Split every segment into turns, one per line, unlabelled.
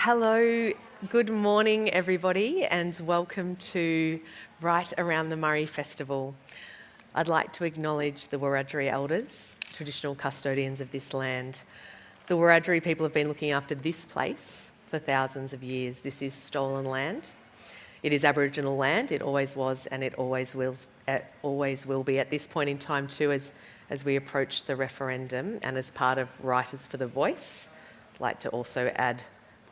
Hello, good morning everybody, and welcome to Right Around the Murray Festival. I'd like to acknowledge the Wiradjuri elders, traditional custodians of this land. The Wiradjuri people have been looking after this place for thousands of years. This is stolen land. It is Aboriginal land. It always was, and it always will be at this point in time too, as we approach the referendum. And as part of Writers for the Voice, I'd like to also add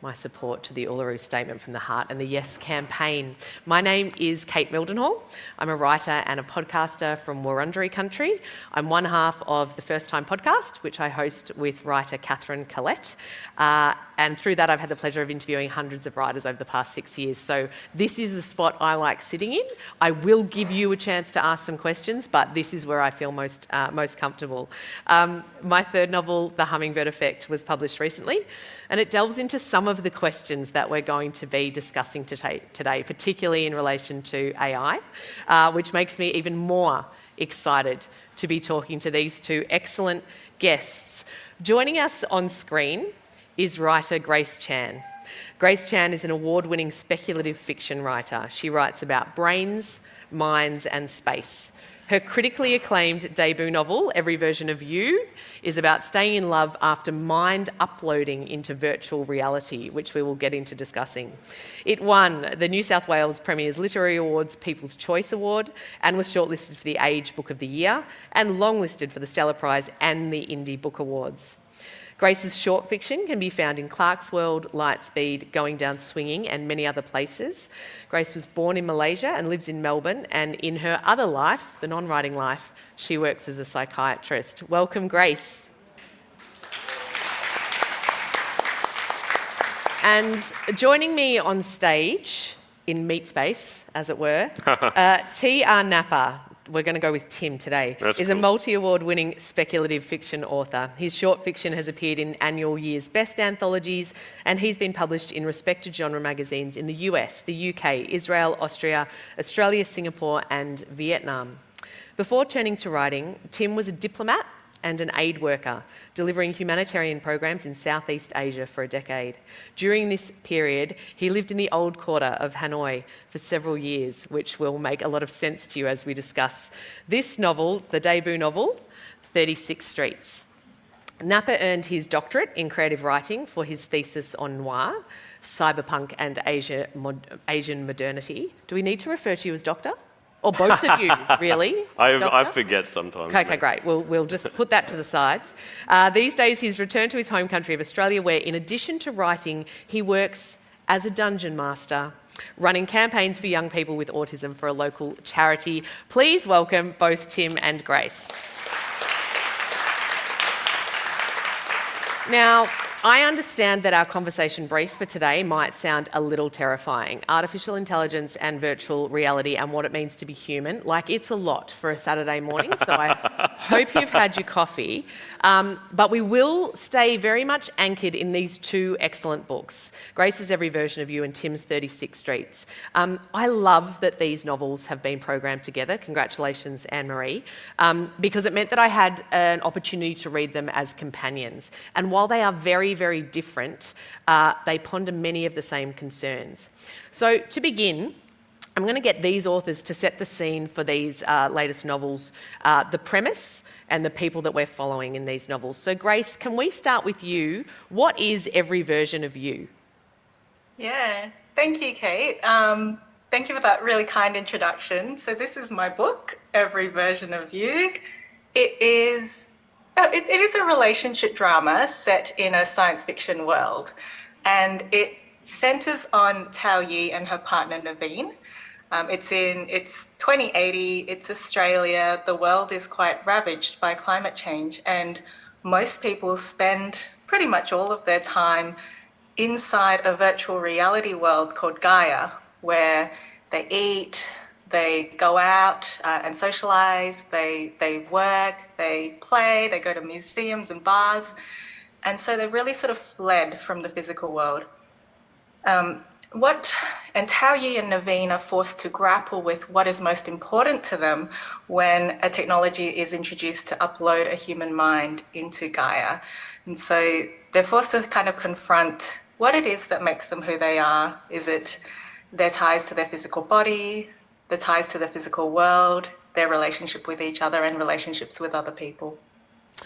my support to the Uluru Statement from the Heart and the Yes campaign. My name is Kate Mildenhall. I'm a writer and a podcaster from Wurundjeri country. I'm one half of the First Time podcast, which I host with writer Catherine Collette. And through that, I've had the pleasure of interviewing hundreds of writers over the past 6 years. So this is the spot I like sitting in. I will give you a chance to ask some questions, but this is where I feel most comfortable. My third novel, The Hummingbird Effect, was published recently, and it delves into some of the questions that we're going to be discussing today, particularly in relation to AI, which makes me even more excited to be talking to these two excellent guests. Joining us on screen is writer Grace Chan. Grace Chan is an award-winning speculative fiction writer. She writes about brains, minds, and space. Her critically acclaimed debut novel, Every Version of You, is about staying in love after mind uploading into virtual reality, which we will get into discussing. It won the New South Wales Premier's Literary Awards People's Choice Award and was shortlisted for the Age Book of the Year and longlisted for the Stella Prize and the Indie Book Awards. Grace's short fiction can be found in Clark's World, Lightspeed, Going Down Swinging, and many other places. Grace was born in Malaysia and lives in Melbourne, and in her other life, the non-writing life, she works as a psychiatrist. Welcome, Grace. And joining me on stage, in meat space, as it were, T.R. Napa. We're going to go with Tim today, is a multi-award winning speculative fiction author. His short fiction has appeared in annual year's best anthologies, and he's been published in respected genre magazines in the US, the UK, Israel, Austria, Australia, Singapore, and Vietnam. Before turning to writing, Tim was a diplomat and an aid worker, delivering humanitarian programs in Southeast Asia for a decade. During this period, he lived in the old quarter of Hanoi for several years, which will make a lot of sense to you as we discuss this novel, the debut novel, 36 Streets. Napa earned his doctorate in creative writing for his thesis on noir, cyberpunk and Asian modernity. Do we need to refer to you as doctor? Or both of you, really?
I forget sometimes.
Okay, great. We'll just put that to the sides. These days, he's returned to his home country of Australia, where, in addition to writing, he works as a dungeon master, running campaigns for young people with autism for a local charity. Please welcome both Tim and Grace. Now, I understand that our conversation brief for today might sound a little terrifying. Artificial intelligence and virtual reality and what it means to be human. Like, it's a lot for a Saturday morning, so I hope you've had your coffee. But we will stay very much anchored in these two excellent books, Grace's Every Version of You and Tim's 36 Streets. I love that these novels have been programmed together. Congratulations, Anne-Marie, because it meant that I had an opportunity to read them as companions. And while they are very, very different, they ponder many of the same concerns. So to begin, I'm going to get these authors to set the scene for these latest novels, the premise and the people that we're following in these novels. So Grace, can we start with you? What is Every Version of You?
Yeah, thank you, Kate. Thank you for that really kind introduction. So this is my book, Every Version of You. It is a relationship drama set in a science fiction world, and it centers on Tao Yi and her partner Naveen. It's 2080, it's Australia, the world is quite ravaged by climate change, and most people spend pretty much all of their time inside a virtual reality world called Gaia, where they eat, they go out and socialize, they work, they play, they go to museums and bars. And so they've really sort of fled from the physical world. And Tao Yi and Naveen are forced to grapple with what is most important to them when a technology is introduced to upload a human mind into Gaia. And so they're forced to kind of confront what it is that makes them who they are. Is it their ties to their physical body, the ties to the physical world, their relationship with each other and relationships with other people?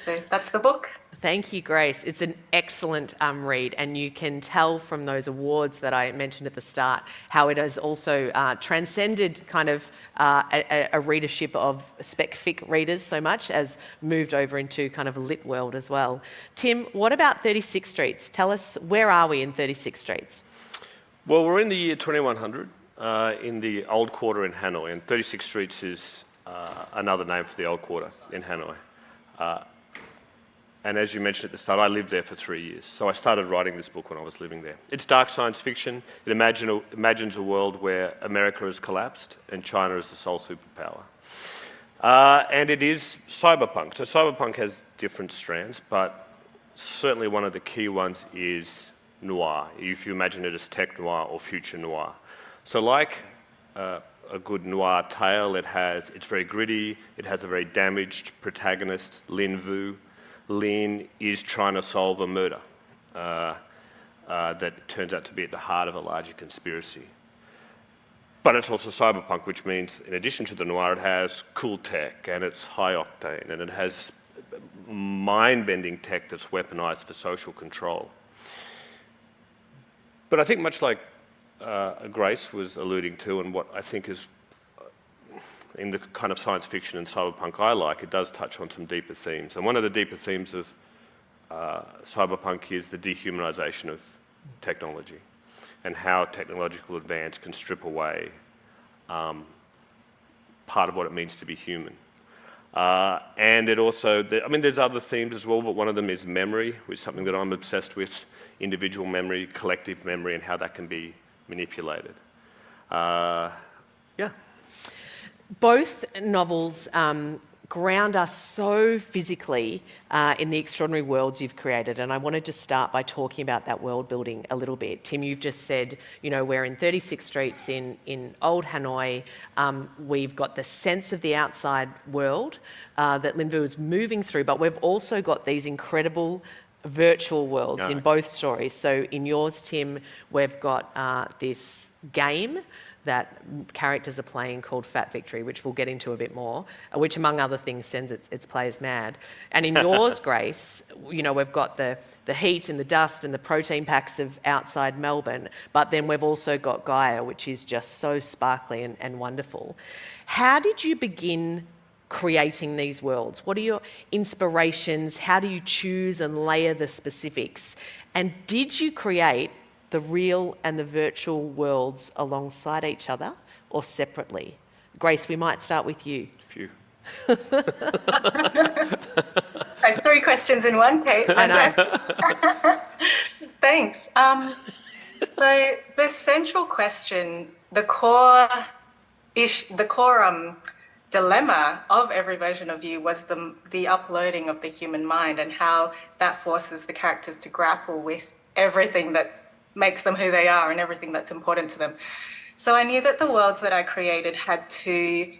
So that's the book.
Thank you, Grace. It's an excellent read, and you can tell from those awards that I mentioned at the start how it has also transcended kind of a readership of spec-fic readers so much as moved over into kind of a lit world as well. Tim, what about 36 Streets? Tell us, where are we in 36 Streets?
Well, we're in the year 2100 in the Old Quarter in Hanoi, and 36 Streets is another name for the Old Quarter in Hanoi. And as you mentioned at the start, I lived there for 3 years. So I started writing this book when I was living there. It's dark science fiction. It imagines a world where America has collapsed and China is the sole superpower. And it is cyberpunk. So cyberpunk has different strands, but certainly one of the key ones is noir, if you imagine it as tech noir or future noir. So like a good noir tale, it's very gritty, it has a very damaged protagonist, Lin Vu. Lin is trying to solve a murder that turns out to be at the heart of a larger conspiracy. But it's also cyberpunk, which means in addition to the noir, it has cool tech and it's high octane and it has mind-bending tech that's weaponized for social control. But I think much like Grace was alluding to, and what I think is in the kind of science fiction and cyberpunk I like, it does touch on some deeper themes. And one of the deeper themes of cyberpunk is the dehumanization of technology and how technological advance can strip away part of what it means to be human. And it also, there's other themes as well, but one of them is memory, which is something that I'm obsessed with, individual memory, collective memory, and how that can be manipulated. Yeah.
Both novels ground us so physically in the extraordinary worlds you've created, and I wanted to start by talking about that world building a little bit. Tim, you've just said, we're in 36 Streets in old Hanoi. We've got the sense of the outside world that Lin Vu is moving through, but we've also got these incredible virtual worlds in both stories. So in yours, Tim, we've got this game that characters are playing called Fat Victory, which we'll get into a bit more, which among other things sends its players mad. And in yours, Grace, we've got the heat and the dust and the protein packs of outside Melbourne, but then we've also got Gaia, which is just so sparkly and wonderful. How did you begin creating these worlds? What are your inspirations? How do you choose and layer the specifics? And did you create the real and the virtual worlds alongside each other or separately? Grace, we might start with you.
Phew.
Like 3 questions in one, Kate.
I know.
Thanks. So the central question, the core dilemma of every version of you was the uploading of the human mind and how that forces the characters to grapple with everything that makes them who they are and everything that's important to them. So I knew that the worlds that I created had to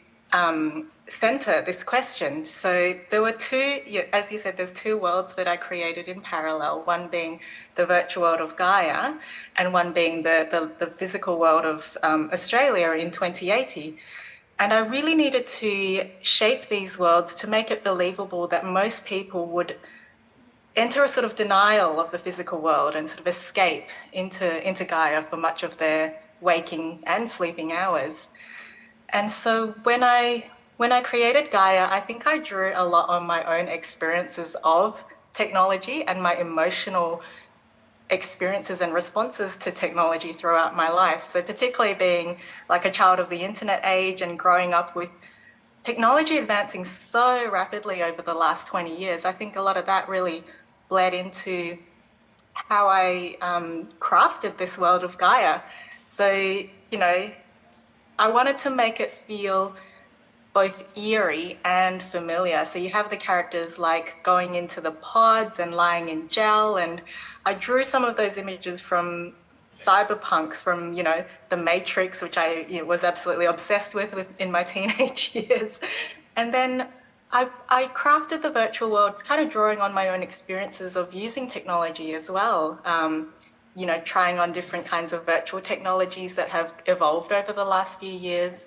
center this question. So there were 2, as you said, there's 2 worlds that I created in parallel, one being the virtual world of Gaia and one being the physical world of Australia in 2080. And I really needed to shape these worlds to make it believable that most people would enter a sort of denial of the physical world and sort of escape into Gaia for much of their waking and sleeping hours. And so when I created Gaia, I think I drew a lot on my own experiences of technology and my emotional experiences and responses to technology throughout my life. So particularly being like a child of the internet age and growing up with technology advancing so rapidly over the last 20 years, I think a lot of that really bled into how I crafted this world of Gaia. So, I wanted to make it feel both eerie and familiar. So you have the characters like going into the pods and lying in gel. And I drew some of those images from cyberpunks, from, The Matrix, which I was absolutely obsessed with in my teenage years. And then I crafted the virtual worlds kind of drawing on my own experiences of using technology as well. trying on different kinds of virtual technologies that have evolved over the last few years,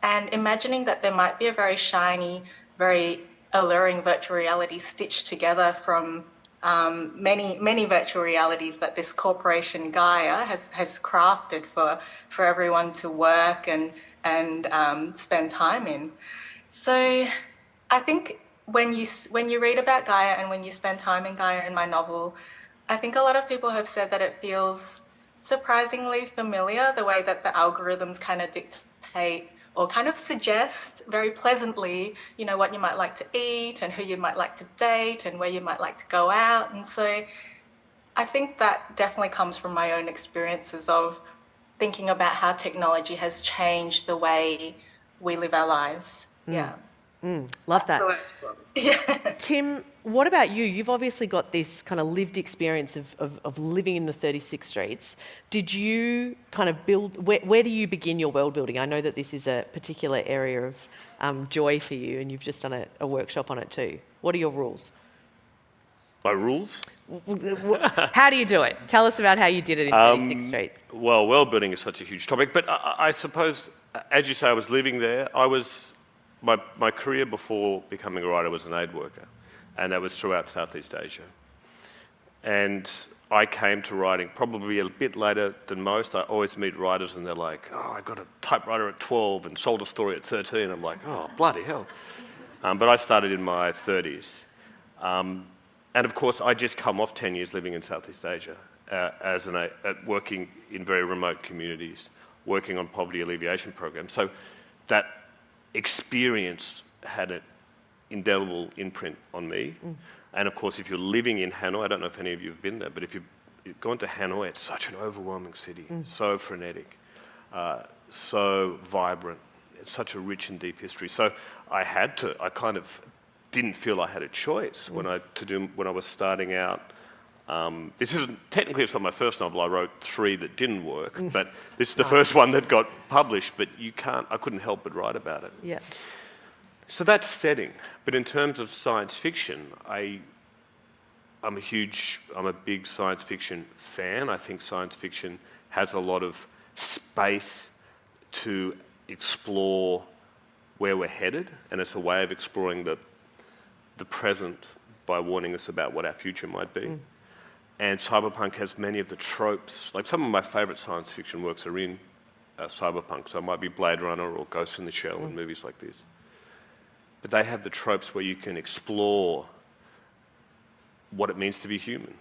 and imagining that there might be a very shiny, very alluring virtual reality stitched together from many virtual realities that this corporation Gaia has crafted for everyone to work and spend time in. So I think when you read about Gaia and when you spend time in Gaia in my novel, I think a lot of people have said that it feels surprisingly familiar, the way that the algorithms kind of dictate or kind of suggest very pleasantly, what you might like to eat and who you might like to date and where you might like to go out. And so I think that definitely comes from my own experiences of thinking about how technology has changed the way we live our lives. Yeah.
Love that.
Yeah.
Tim, what about you? You've obviously got this kind of lived experience of living in the 36 streets. Did you kind of build, where do you begin your world building? I know that this is a particular area of joy for you, and you've just done a workshop on it too. What are your rules?
My rules?
How do you do it? Tell us about how you did it in 36 streets.
Well, world building is such a huge topic, but I suppose, as you say, I was living there. My career before becoming a writer was an aid worker, and that was throughout Southeast Asia. And I came to writing probably a bit later than most. I always meet writers and they're like, oh, I got a typewriter at 12 and sold a story at 13. I'm like, oh, bloody hell. But I started in my 30s. And of course, I just come off 10 years living in Southeast Asia, working in very remote communities, working on poverty alleviation programs. So that experience had an indelible imprint on me. And of course, if you're living in Hanoi, I don't know if any of you have been there, but if you've gone to Hanoi, it's such an overwhelming city, so frenetic, so vibrant. It's such a rich and deep history. So I kind of didn't feel I had a choice when I was starting out. This isn't, technically it's not my first novel. I wrote 3 that didn't work, but this is the first one that got published, but I couldn't help but write about it.
Yeah.
So that's setting. But in terms of science fiction, I'm a big science fiction fan. I think science fiction has a lot of space to explore where we're headed, and it's a way of exploring the present by warning us about what our future might be. And cyberpunk has many of the tropes. Like some of my favourite science fiction works are in cyberpunk. So it might be Blade Runner or Ghost in the Shell and movies like this. But they have the tropes where you can explore what it means to be human.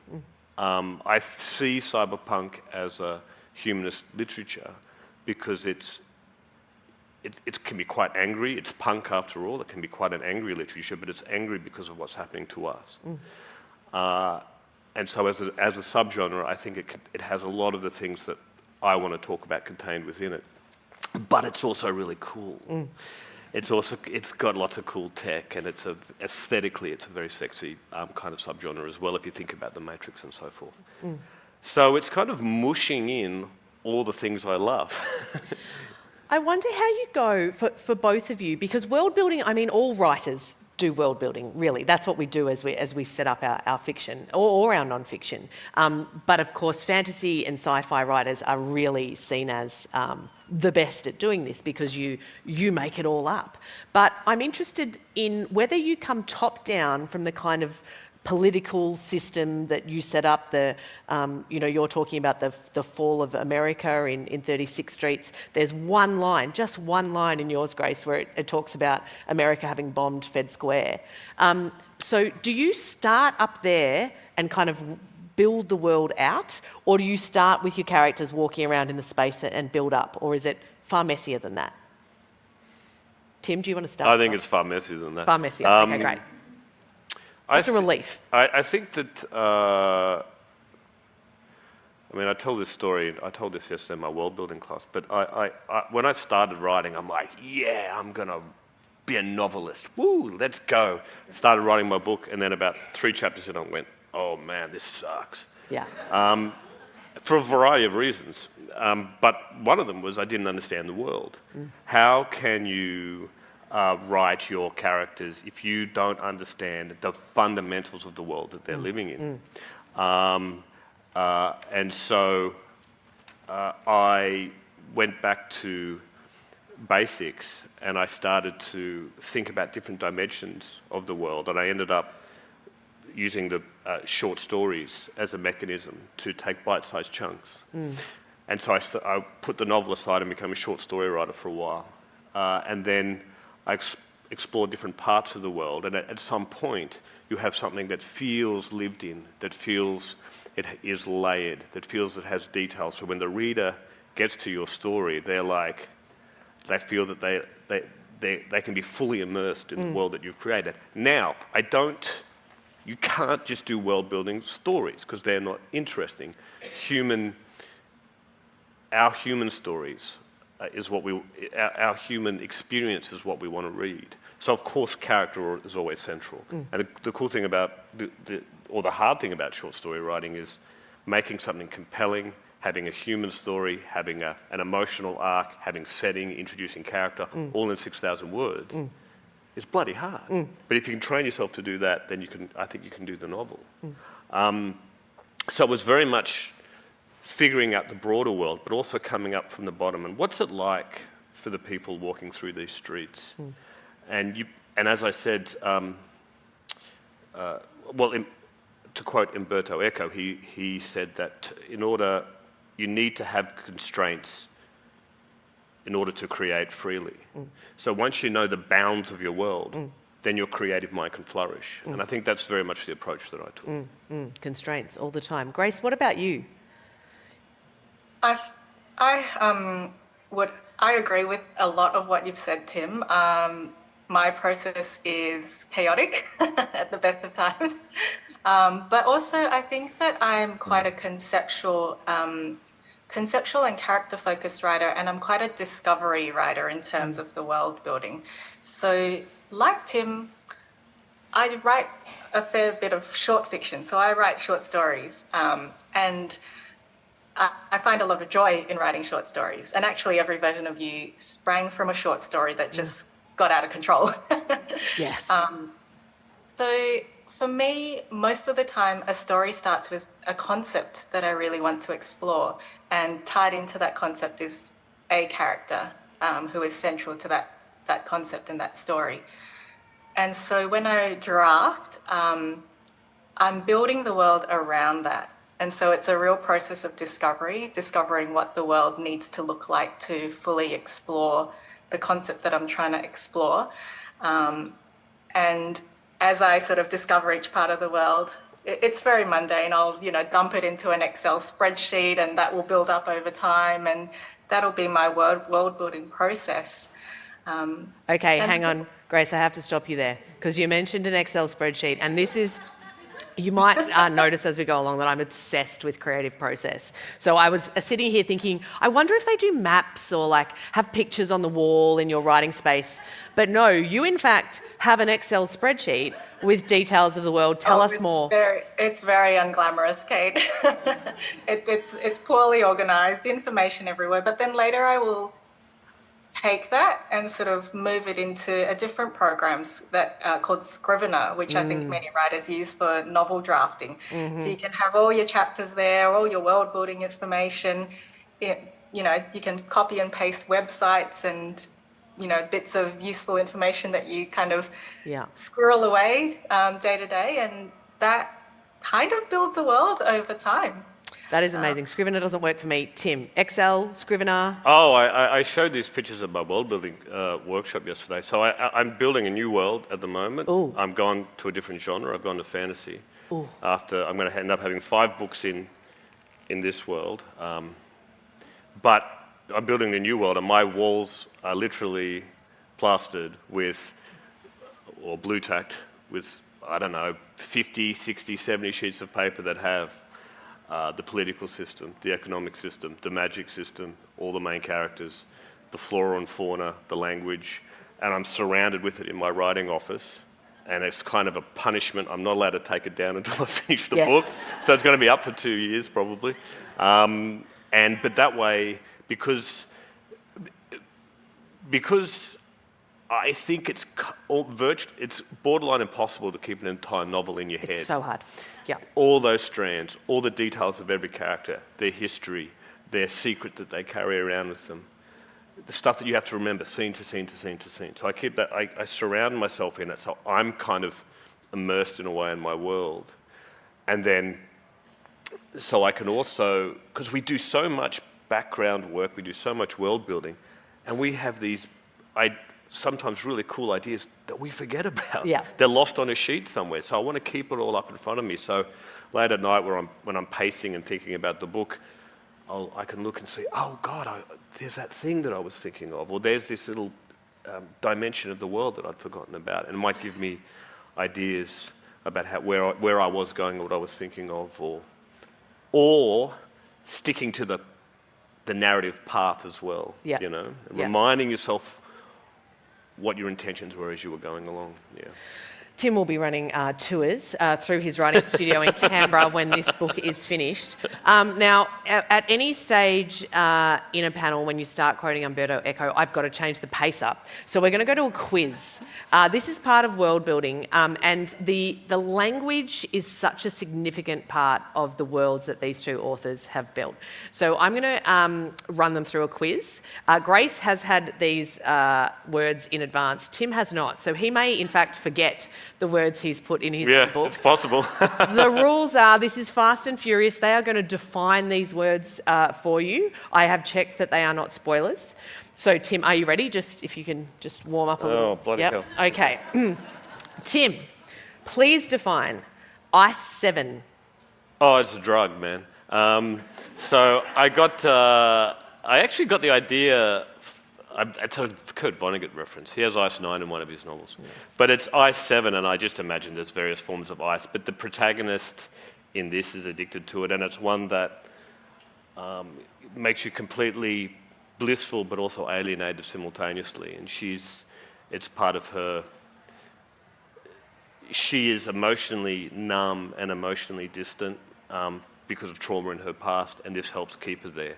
I see cyberpunk as a humanist literature because it can be quite angry. It's punk after all. It can be quite an angry literature, but it's angry because of what's happening to us. And so as a subgenre, I think it has a lot of the things that I want to talk about contained within it. But it's also really cool. It's got lots of cool tech, and aesthetically it's a very sexy kind of subgenre as well if you think about the Matrix and so forth. So it's kind of mushing in all the things I love.
I wonder how you go for both of you, because world building, I mean, all writers do world building, really. That's what we do as we set up our fiction or our non-fiction. But of course, fantasy and sci-fi writers are really seen as the best at doing this because you make it all up. But I'm interested in whether you come top down from the kind of political system that you set up, you're talking about the fall of America in 36 Streets. There's just one line in yours, Grace, where it talks about America having bombed Fed Square. So do you start up there and kind of build the world out, or do you start with your characters walking around in the space and build up, or is it far messier than that? Tim, do you want to start?
I think it's far messier than that.
Far messier, okay, great. That's a relief.
I think that, I told this story, I told this yesterday in my world building class, but when I started writing, I'm like, yeah, I'm going to be a novelist. Woo, let's go. Started writing my book, and then about 3 chapters in, I went, oh man, this sucks.
Yeah.
For a variety of reasons. But one of them was I didn't understand the world. How can you write your characters if you don't understand the fundamentals of the world that they're living in? And so I went back to basics and I started to think about different dimensions of the world, and I ended up using the short stories as a mechanism to take bite-sized chunks. And so I put the novel aside and became a short story writer for a while. And then I explored different parts of the world, and at some point you have something that feels lived in, that feels it is layered, that feels it has details. So when the reader gets to your story, they feel that they can be fully immersed in the world that you've created. Now, you can't just do world-building stories because they're not interesting. Our human stories is our human experience is what we want to read. So of course character is always central. And the cool thing about, or the hard thing about short story writing is making something compelling, having a human story, having an emotional arc, having setting, introducing character, all in 6,000 words. It's bloody hard. But if you can train yourself to do that, then I think you can do the novel. So it was very much figuring out the broader world, but also coming up from the bottom. And what's it like for the people walking through these streets? And as I said, to quote Umberto Eco, he said that you need to have constraints in order to create freely. So once you know the bounds of your world, then your creative mind can flourish. And I think that's very much the approach that I took.
Constraints all the time. Grace, what about you?
I agree with a lot of what you've said, Tim. My process is chaotic at the best of times. But also I think that I'm quite a conceptual and character-focused writer, and I'm quite a discovery writer in terms of the world building. So like Tim, I write a fair bit of short fiction. So I write short stories, and I find a lot of joy in writing short stories. And actually every version of you sprang from a short story that just got out of control.
Yes.
So for me, most of the time, a story starts with a concept that I really want to explore. And tied into that concept is a character who is central to that concept and that story. And so when I draft, I'm building the world around that. And so it's a real process of discovering what the world needs to look like to fully explore the concept that I'm trying to explore. And as I sort of discover each part of the world, it's very mundane. I'll, dump it into an Excel spreadsheet, and that will build up over time, and that'll be my world building process.
Okay, hang on, Grace, I have to stop you there because you mentioned an Excel spreadsheet, and this is, you might notice as we go along that I'm obsessed with creative process. So I was sitting here thinking, I wonder if they do maps or have pictures on the wall in your writing space. But no, you in fact have an Excel spreadsheet with details of the world. Tell us more.
It's very unglamorous, Kate. It's poorly organized, information everywhere. But then later I will take that and sort of move it into a different programs that called Scrivener, which I think many writers use for novel drafting. So you can have all your chapters there, all your world building information. You can copy and paste websites and bits of useful information that you kind of squirrel away day to day, and that kind of builds a world over time.
That is amazing. Scrivener doesn't work for me. Tim, Excel, Scrivener?
Oh, I showed these pictures at my world building workshop yesterday. So I'm building a new world at the moment.
Ooh.
I'm gone to a different genre. I've gone to fantasy. Ooh. I'm going to end up having 5 books in this world. But I'm building a new world, and my walls are literally plastered with, or blue tacked with, 50, 60, 70 sheets of paper that have the political system, the economic system, the magic system, all the main characters, the flora and fauna, the language, and I'm surrounded with it in my writing office. And it's kind of a punishment. I'm not allowed to take it down until I finish the book. So it's going to be up for 2 years probably. But that way, because I think it's it's borderline impossible to keep an entire novel in your head.
It's so hard. Yeah.
All those strands, all the details of every character, their history, their secret that they carry around with them, the stuff that you have to remember, scene to scene to scene to scene. So I keep that. I surround myself in it, so I'm kind of immersed in a way in my world, and then so I can also, because we do so much background work, we do so much world building, and we have these sometimes really cool ideas that we forget about.
Yeah.
They're lost on a sheet somewhere. So I want to keep it all up in front of me. So late at night when I'm pacing and thinking about the book, I can look and see, oh God, there's that thing that I was thinking of, or there's this little dimension of the world that I'd forgotten about. And it might give me ideas about where I was going, or what I was thinking of, or sticking to the narrative path as well.
Yeah.
You know, and
Yeah.
reminding yourself what your intentions were as you were going along. Yeah.
Tim will be running tours through his writing studio in Canberra when this book is finished. Now, at any stage in a panel, when you start quoting Umberto Eco, I've got to change the pace up. So we're going to go to a quiz. This is part of world building, and the language is such a significant part of the worlds that these two authors have built. So I'm going to run them through a quiz. Grace has had these words in advance. Tim has not. So he may, in fact, forget the words he's put in his own book.
It's possible.
The rules are, this is Fast and Furious. They are going to define these words for you. I have checked that they are not spoilers. So, Tim, are you ready? Just if you can just warm up a little.
Oh, bloody hell.
Okay. Tim, please define Ice 7.
Oh, it's a drug, man. So I actually got the idea. It's a Kurt Vonnegut reference. He has Ice 9 in one of his novels. Yes. But it's Ice 7, and I just imagine there's various forms of ice. But the protagonist in this is addicted to it, and it's one that makes you completely blissful but also alienated simultaneously. And it's part of her. She is emotionally numb and emotionally distant because of trauma in her past, and this helps keep her there.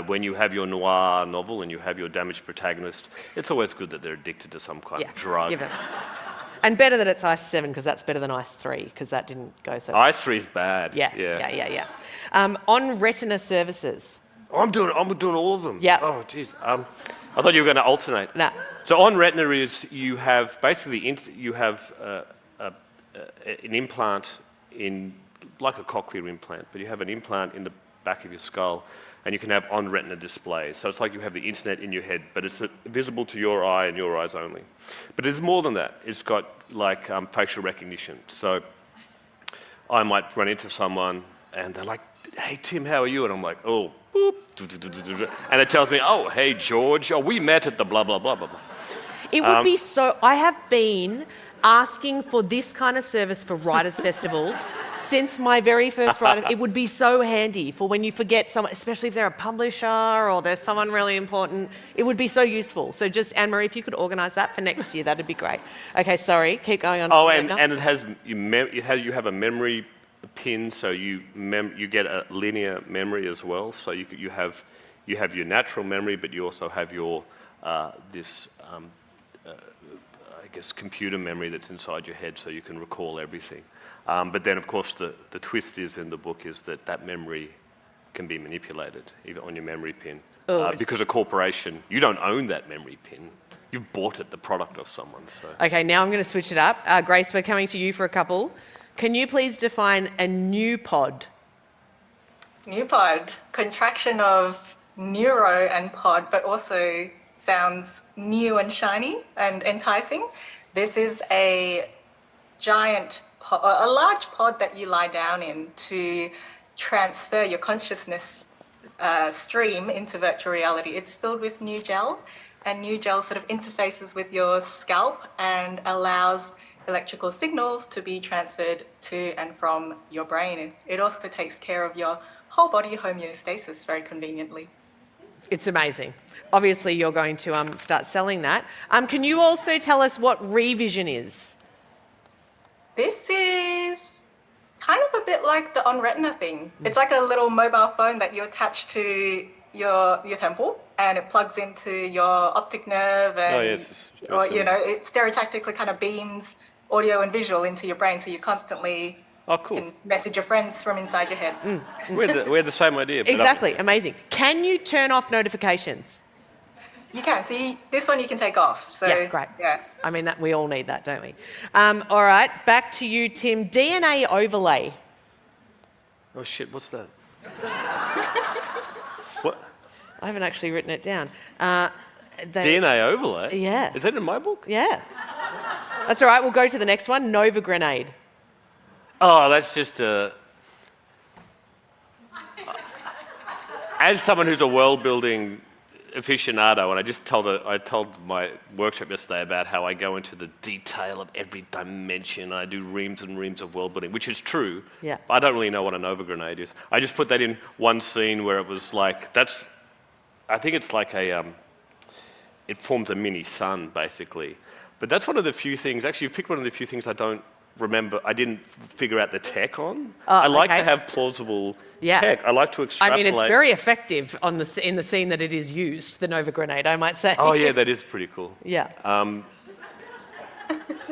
When you have your noir novel and you have your damaged protagonist, it's always good that they're addicted to some kind of drug.
Give it. And better that it's Ice 7, because that's better than Ice 3, because that didn't go so well.
Ice 3 is bad.
Yeah. On retina services.
I'm doing all of them.
Yeah.
Oh, jeez. I thought you were going to alternate.
Nah.
So on retina is you have basically an implant in, like a cochlear implant, but you have an implant in the back of your skull, and you can have on-retina displays. So it's like you have the internet in your head, but it's visible to your eye and your eyes only. But there's more than that. It's got like facial recognition. So I might run into someone, and they're like, "Hey, Tim, how are you?" And I'm like, "Oh, boop," and it tells me, "Oh, hey, George, we met at the blah, blah, blah, blah, blah."
It would be so... I have been asking for this kind of service for writers' festivals since my very first writer. It would be so handy for when you forget someone, especially if they're a publisher or there's someone really important. It would be so useful. So just, Anne-Marie, if you could organise that for next year, that'd be great. Okay, sorry, keep going on.
Oh, and it has you have a memory pin, so you get a linear memory as well. So you have your natural memory, but you also have your computer memory that's inside your head, so you can recall everything. But then, of course, the twist is in the book is that memory can be manipulated, even on your memory pin. Because a corporation, you don't own that memory pin. You've bought it, the product of someone. So.
Okay, now I'm going to switch it up. Grace, we're coming to you for a couple. Can you please define a new pod?
New pod, contraction of neuro and pod, but also sounds new and shiny and enticing. This is a giant pod, a large pod that you lie down in to transfer your consciousness stream into virtual reality. It's filled with new gel, and new gel sort of interfaces with your scalp and allows electrical signals to be transferred to and from your brain. It also takes care of your whole body homeostasis very conveniently.
It's amazing. Obviously, you're going to start selling that. Can you also tell us what revision is?
This is kind of a bit like the on-retina thing. It's like a little mobile phone that you attach to your temple, and it plugs into your optic nerve, and
Oh, yes.
or it stereotactically kind of beams audio and visual into your brain, so you constantly
Oh, cool.
can message your friends from inside your head.
We had the same idea. But
Exactly, amazing. Can you turn off notifications?
You can. So this one you can take off. So,
Yeah, great.
Yeah.
I mean, that we all need that, don't we? All right, back to you, Tim. DNA overlay.
Oh, shit, what's that? What?
I haven't actually written it down.
DNA overlay?
Yeah.
Is that in my book?
Yeah. That's all right. We'll go to the next one. Nova grenade.
Oh, that's just a... As someone who's a world-building aficionado, and I told my workshop yesterday about how I go into the detail of every dimension. I do reams and reams of world building, which is true.
Yeah.
I don't really know what a Nova grenade is. I just put that in one scene where it was like, I think it's like it forms a mini sun, basically. But that's one of the few things, actually, you've picked one of the few things I didn't figure out the tech on.
Oh,
I like
okay.
to have plausible
Yeah.
tech. I like to
I
extrapolate.
mean, it's very effective in the scene that it is used, the Nova grenade, I might say.
Oh, yeah, that is pretty cool.
Yeah.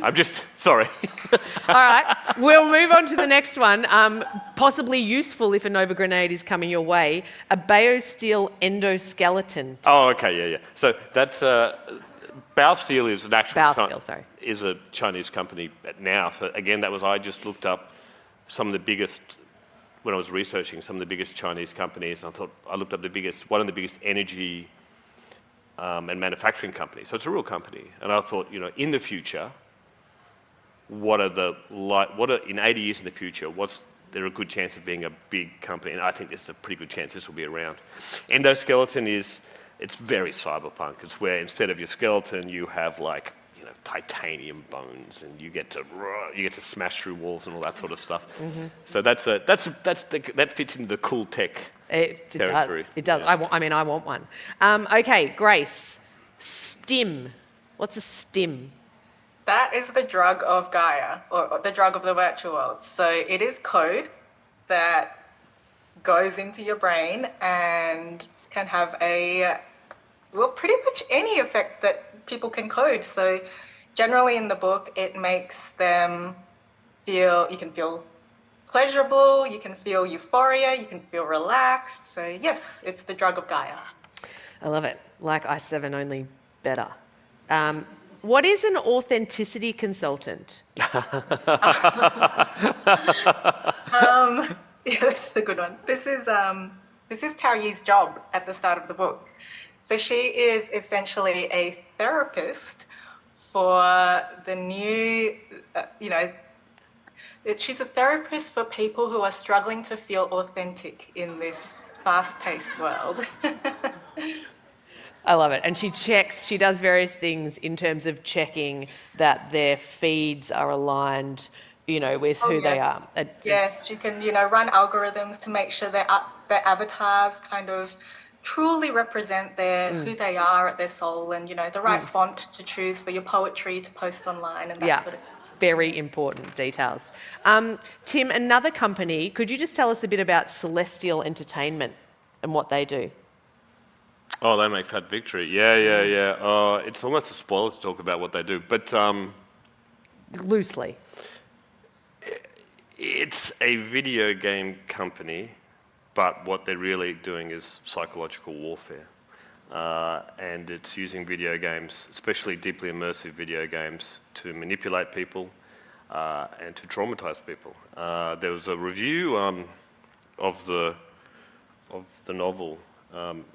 I'm just, sorry.
All right, we'll move on to the next one. Possibly useful if a Nova grenade is coming your way. A biosteel endoskeleton.
Oh, okay, yeah. So that's, Baosteel is an actual...
Baosteel, sorry.
Is a Chinese company now. So again, I just looked up some of the biggest, when I was researching some of the biggest Chinese companies, and I looked up one of the biggest energy and manufacturing companies. So it's a real company. And I thought, in the future, in 80 years in the future, there a good chance of being a big company? And I think there's a pretty good chance this will be around. Endoskeleton it's very cyberpunk. It's where instead of your skeleton, you have titanium bones, and you get to smash through walls and all that sort of stuff. Mm-hmm. So that fits into the cool tech territory.
It does.
Yeah.
I want one. Okay, Grace. Stim. What's a stim?
That is the drug of Gaia, or the drug of the virtual world. So it is code that goes into your brain and can have pretty much any effect that people can code. So generally in the book, it makes them you can feel pleasurable, you can feel euphoria, you can feel relaxed. So yes, it's the drug of Gaia.
I love it. Like I7, only better. What is an authenticity consultant?
Yeah, this is a good one. This is Tao Yi's job at the start of the book. So she is essentially a therapist for the new, she's a therapist for people who are struggling to feel authentic in this fast-paced world.
I love it. And she does various things in terms of checking that their feeds are aligned, with who they are.
Yes, you can, run algorithms to make sure their avatars kind of truly represent who they are at their soul, and, the right font to choose for your poetry to post online and that sort of thing.
Very important details. Tim, another company, could you just tell us a bit about Celestial Entertainment and what they do?
Oh, they make Fat Victory. Yeah. It's almost a spoiler to talk about what they do, but...
Loosely.
It's a video game company, but what they're really doing is psychological warfare. And it's using video games, especially deeply immersive video games, to manipulate people and to traumatize people. There was a review of the novel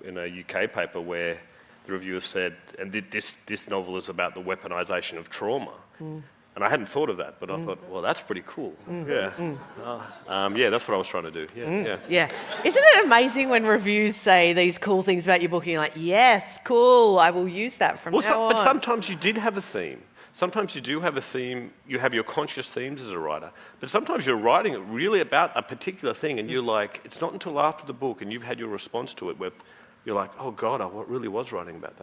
in a UK paper where the reviewer said, and this novel is about the weaponization of trauma. And I hadn't thought of that, but I thought, well, that's pretty cool. Yeah. That's what I was trying to do.
Yeah. Isn't it amazing when reviews say these cool things about your book and you're like, yes, cool, I will use that from now on.
But sometimes you did have a theme. Sometimes you do have a theme, you have your conscious themes as a writer, but sometimes you're writing it really about a particular thing and you're like, it's not until after the book and you've had your response to it where you're like, oh God, I really was writing about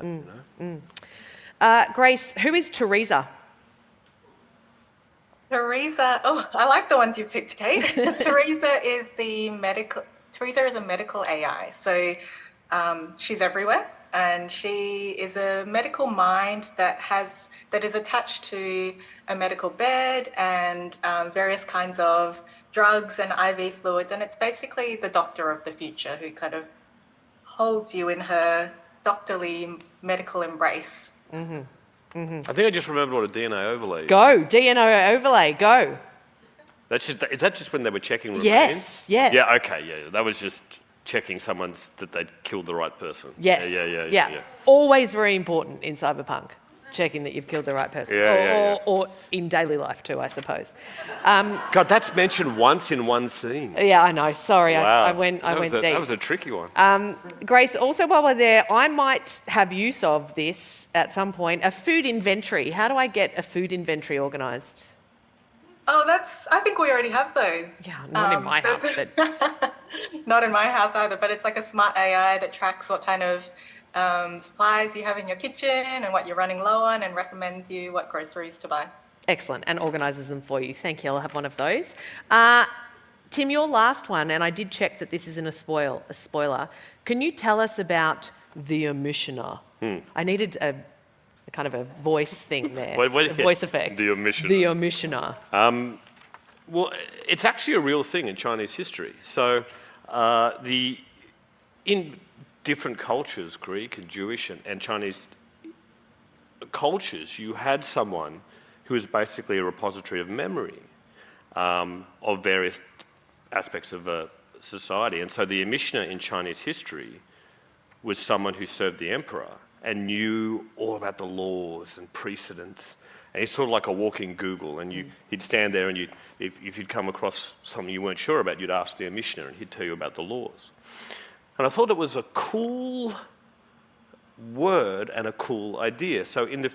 that,
Grace, who is Teresa?
Teresa, I like the ones you picked, Kate. Teresa is a medical AI. So she's everywhere. and she is a medical mind that is attached to a medical bed and various kinds of drugs and IV fluids, and it's basically the doctor of the future who kind of holds you in her doctorly medical embrace.
I think I just remembered what a DNA overlay is.
Go, DNA overlay, go.
Is that just when they were checking remains?
Yes, yes.
Yeah, okay, yeah. That was just checking that they'd killed the right person.
Yes.
Yeah.
Always very important in cyberpunk, checking that you've killed the right person. Or in daily life too, I suppose.
God, that's mentioned once in one scene.
Yeah, I know. Sorry,
Wow.
I went deep.
That was a tricky one.
Grace, also while we're there, I might have use of this at some point, a food inventory. How do I get a food inventory organised?
Oh, I think we already have those.
Yeah, not in my house, but...
Not in my house either, but it's like a smart AI that tracks what kind of supplies you have in your kitchen and what you're running low on and recommends you what groceries to buy.
Excellent, and organises them for you. Thank you, I'll have one of those. Tim, your last one, and I did check that this isn't a spoiler. Can you tell us about the emissioner? I needed a kind of a voice thing there, a voice effect.
The omissioner.
The omissioner.
Well, it's actually a real thing in Chinese history. So in different cultures, Greek and Jewish and Chinese cultures, you had someone who was basically a repository of memory of various aspects of a society. And so the omissioner in Chinese history was someone who served the emperor and knew all about the laws and precedents. And he's sort of like a walking Google, and he'd stand there, and if you'd come across something you weren't sure about, you'd ask the omissioner, and he'd tell you about the laws. And I thought it was a cool word and a cool idea. So in the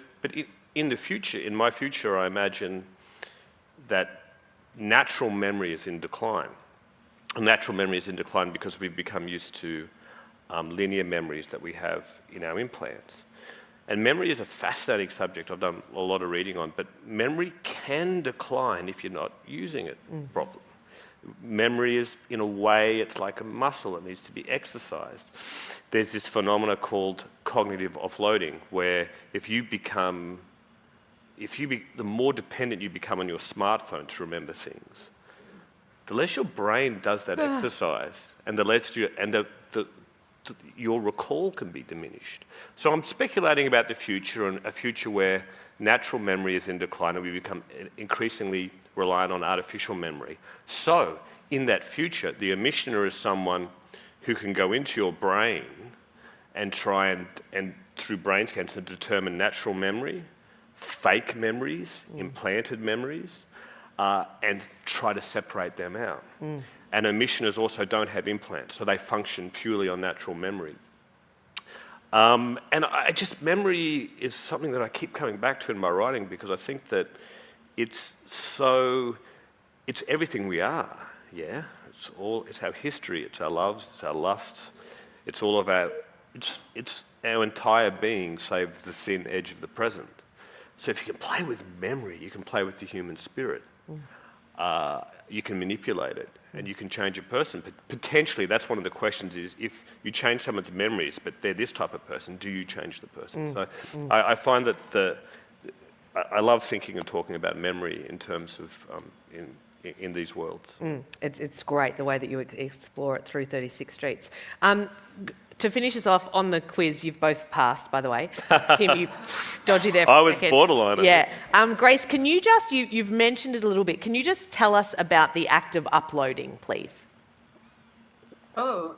future, in my future, I imagine that natural memory is in decline. And natural memory is in decline because we've become used to linear memories that we have in our implants. And memory is a fascinating subject I've done a lot of reading on, but memory can decline if you're not using it properly. Memory is, in a way, it's like a muscle that needs to be exercised. There's this phenomena called cognitive offloading, where the more dependent you become on your smartphone to remember things, the less your brain does that exercise, and the less your recall can be diminished. So I'm speculating about the future, and a future where natural memory is in decline and we become increasingly reliant on artificial memory. So in that future, the omissioner is someone who can go into your brain and try and through brain scans to determine natural memory, fake memories, implanted memories, and try to separate them out. And omissioners also don't have implants, so they function purely on natural memory. And memory is something that I keep coming back to in my writing because I think that it's everything we are, yeah? It's our history, it's our loves, it's our lusts, it's our entire being save the thin edge of the present. So if you can play with memory, you can play with the human spirit. You can manipulate it and you can change a person. But potentially, that's one of the questions is if you change someone's memories, but they're this type of person, do you change the person? So I find that I love thinking and talking about memory in terms of in these worlds.
It's great the way that you explore it through 36 Streets. To finish us off on the quiz, you've both passed, by the way. Tim, you dodgy there for
I
a
was
second.
borderline.
Yeah. Grace, can you you've mentioned it a little bit, can you just tell us about the act of uploading, please?
Oh,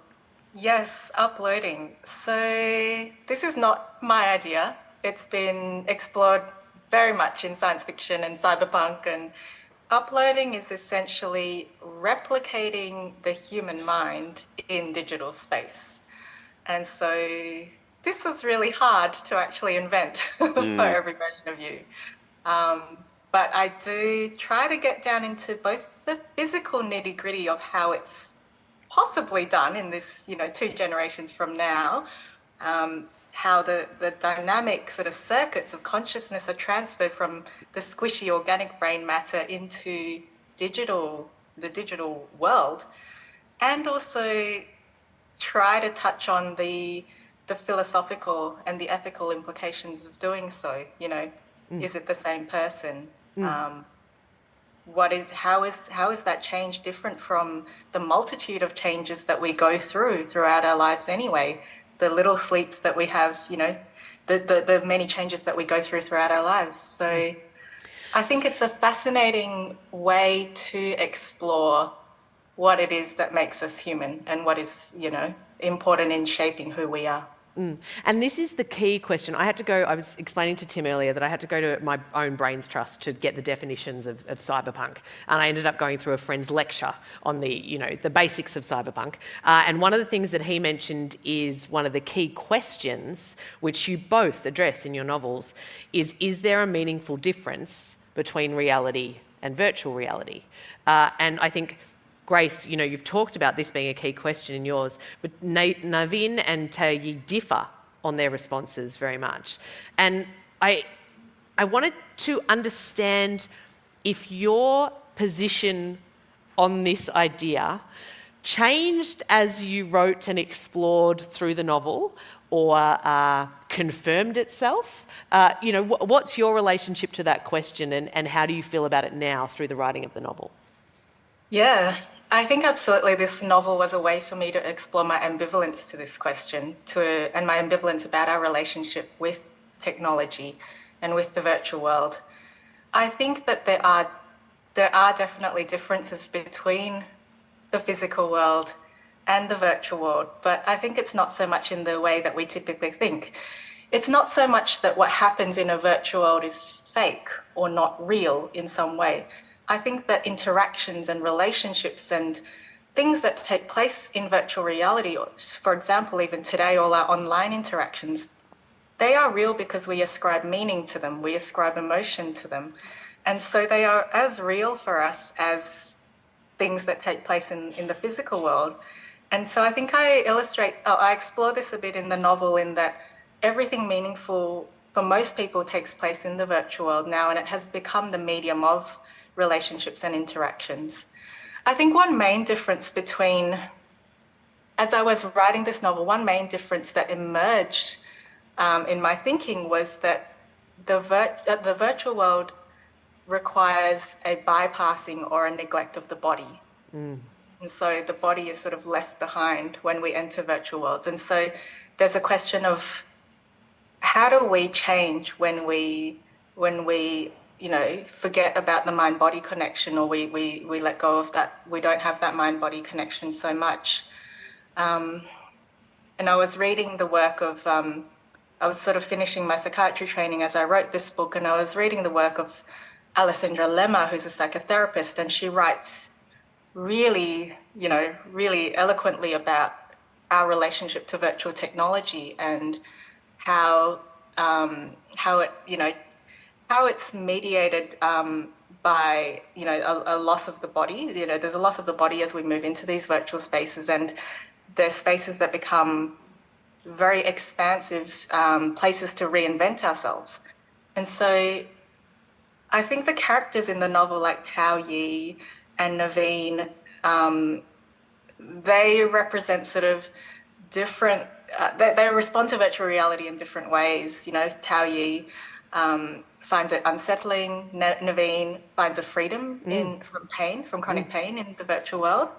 yes, uploading. So this is not my idea. It's been explored very much in science fiction and cyberpunk, and uploading is essentially replicating the human mind in digital space. And so this was really hard to actually invent for every version of you. But I do try to get down into both the physical nitty-gritty of how it's possibly done in this, 2 generations from now, how the dynamic sort of circuits of consciousness are transferred from the squishy organic brain matter into the digital world, and also try to touch on the the philosophical and the ethical implications of doing so. You know, is it the same person? How is that change different from the multitude of changes that we go throughout our lives anyway? The little sleeps that we have, you know, the many changes that we go throughout our lives. So I think it's a fascinating way to explore what it is that makes us human and what is, you know, important in shaping who we are.
And this is the key question. I was explaining to Tim earlier that I had to go to my own brains trust to get the definitions of cyberpunk. And I ended up going through a friend's lecture on the basics of cyberpunk. And one of the things that he mentioned is one of the key questions, which you both address in your novels, is there a meaningful difference between reality and virtual reality? And I think, Grace, you know, you've talked about this being a key question in yours, but Naveen and Tayi differ on their responses very much. And I wanted to understand if your position on this idea changed as you wrote and explored through the novel, or confirmed itself. You know, what's your relationship to that question, and how do you feel about it now through the writing of the novel?
Yeah, I think absolutely this novel was a way for me to explore my ambivalence to this question, and my ambivalence about our relationship with technology and with the virtual world. I think that there are definitely differences between the physical world and the virtual world, but I think it's not so much in the way that we typically think. It's not so much that what happens in a virtual world is fake or not real in some way. I think that interactions and relationships and things that take place in virtual reality, for example, even today, all our online interactions, they are real because we ascribe meaning to them, we ascribe emotion to them. And so they are as real for us as things that take place in the physical world. And so I think I explore this a bit in the novel, in that everything meaningful for most people takes place in the virtual world now, and it has become the medium of relationships and interactions. I think one main difference as I was writing this novel, one main difference that emerged in my thinking was that the virtual world requires a bypassing or a neglect of the body. And so the body is sort of left behind when we enter virtual worlds. And so there's a question of how do we change when we you know, forget about the mind-body connection, or we let go of that. We don't have that mind-body connection so much. And I was reading the work of, I was sort of finishing my psychiatry training as I wrote this book, and I was reading the work of Alessandra Lemma, who's a psychotherapist, and she writes really, you know, really eloquently about our relationship to virtual technology and how it, you know, how it's mediated by, you know, a loss of the body. You know, there's a loss of the body as we move into these virtual spaces, and there's spaces that become very expansive places to reinvent ourselves. And so I think the characters in the novel, like Tao Yi and Naveen, they represent sort of different, they respond to virtual reality in different ways. You know, Tao Yi finds it unsettling. Naveen finds a freedom from pain, from chronic pain in the virtual world.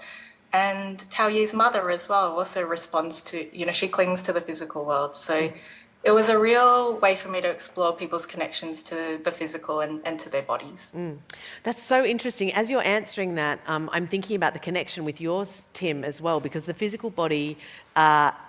And Tao Yi's mother as well also responds to, you know, she clings to the physical world. So it was a real way for me to explore people's connections to the physical and to their bodies.
That's so interesting. As you're answering that, I'm thinking about the connection with yours, Tim, as well, because the physical body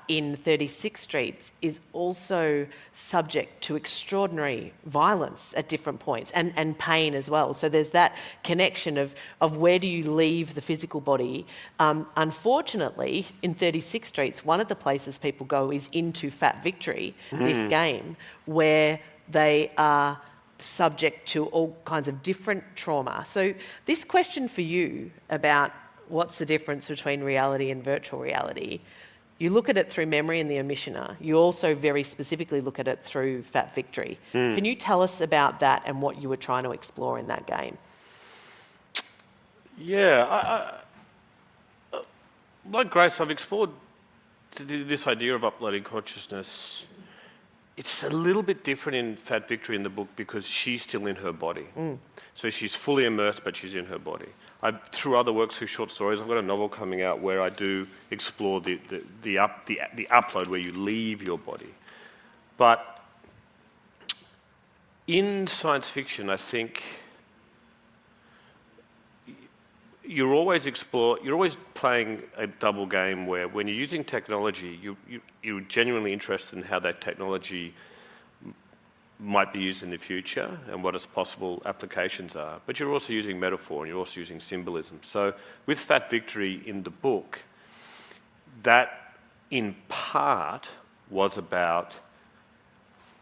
in 36 Street is also subject to extraordinary violence at different points, and pain as well. So there's that connection of where do you leave the physical body. Unfortunately, in 36 Street, one of the places people go is into Fat Victory, this game, where they are subject to all kinds of different trauma. So this question for you about what's the difference between reality and virtual reality, you look at it through Memory and the Omissioner. You also very specifically look at it through Fat Victory. Can you tell us about that and what you were trying to explore in that game?
Yeah, like Grace, I've explored this idea of uploading consciousness, it's a little bit different in Fat Victory in the book because she's still in her body. So she's fully immersed, but she's in her body. Through other works, through short stories, I've got a novel coming out where I do explore the upload where you leave your body. But in science fiction, I think you're always playing a double game where when you're using technology, you're genuinely interested in how that technology might be used in the future and what its possible applications are. But you're also using metaphor and you're also using symbolism. So with Fat Victory in the book, that in part was about,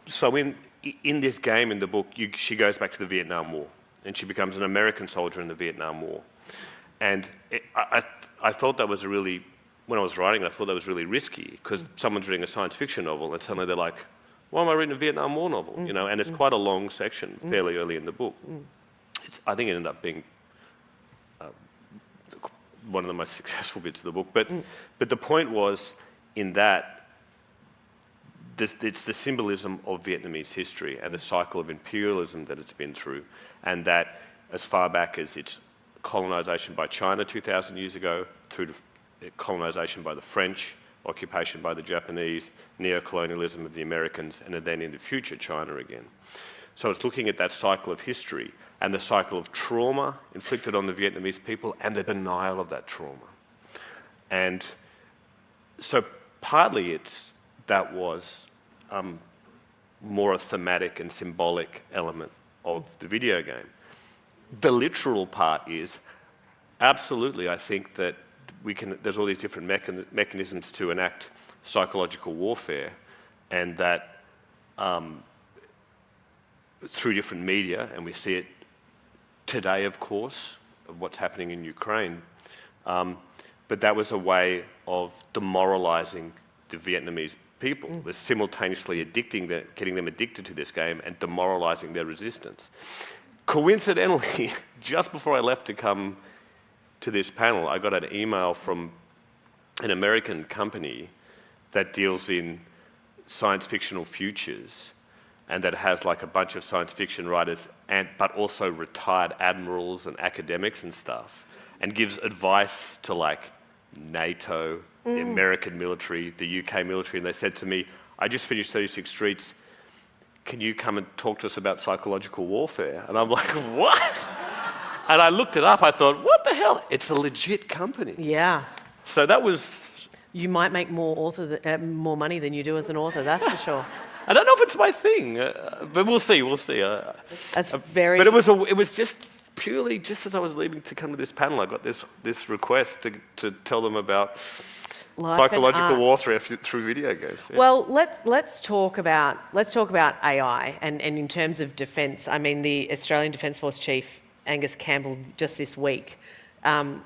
so in this game in the book, she goes back to the Vietnam War and she becomes an American soldier in the Vietnam War. And I thought that was when I was writing, I thought that was really risky because someone's reading a science fiction novel and suddenly they're like, why am I reading a Vietnam War novel? And it's quite a long section, fairly early in the book. I think it ended up being one of the most successful bits of the book. But the point was, in that, it's the symbolism of Vietnamese history and the cycle of imperialism that it's been through, and that as far back as its colonisation by China 2,000 years ago, through to colonisation by the French, occupation by the Japanese, neo-colonialism of the Americans, and then in the future, China again. So it's looking at that cycle of history and the cycle of trauma inflicted on the Vietnamese people and the denial of that trauma. And so partly that was more a thematic and symbolic element of the video game. The literal part is, absolutely, I think that there's all these different mechanisms to enact psychological warfare, and that through different media, and we see it today, of course, of what's happening in Ukraine, but that was a way of demoralizing the Vietnamese people. Was simultaneously getting them addicted to this game and demoralizing their resistance. Coincidentally, just before I left to come to this panel, I got an email from an American company that deals in science fictional futures and that has like a bunch of science fiction writers but also retired admirals and academics and stuff, and gives advice to like NATO, the American military, the UK military, and they said to me, I just finished 36 Streets, can you come and talk to us about psychological warfare? And I'm like, what? And I looked it up, I thought, what the hell? It's a legit company.
Yeah.
So that was...
You might make more money than you do as an author, that's for sure.
I don't know if it's my thing, but we'll see.
That's very...
But it was just purely, just as I was leaving to come to this panel, I got this request to tell them about psychological warfare through video games. Yeah.
Well, let's talk about AI and in terms of defence. I mean, the Australian Defence Force Chief Angus Campbell just this week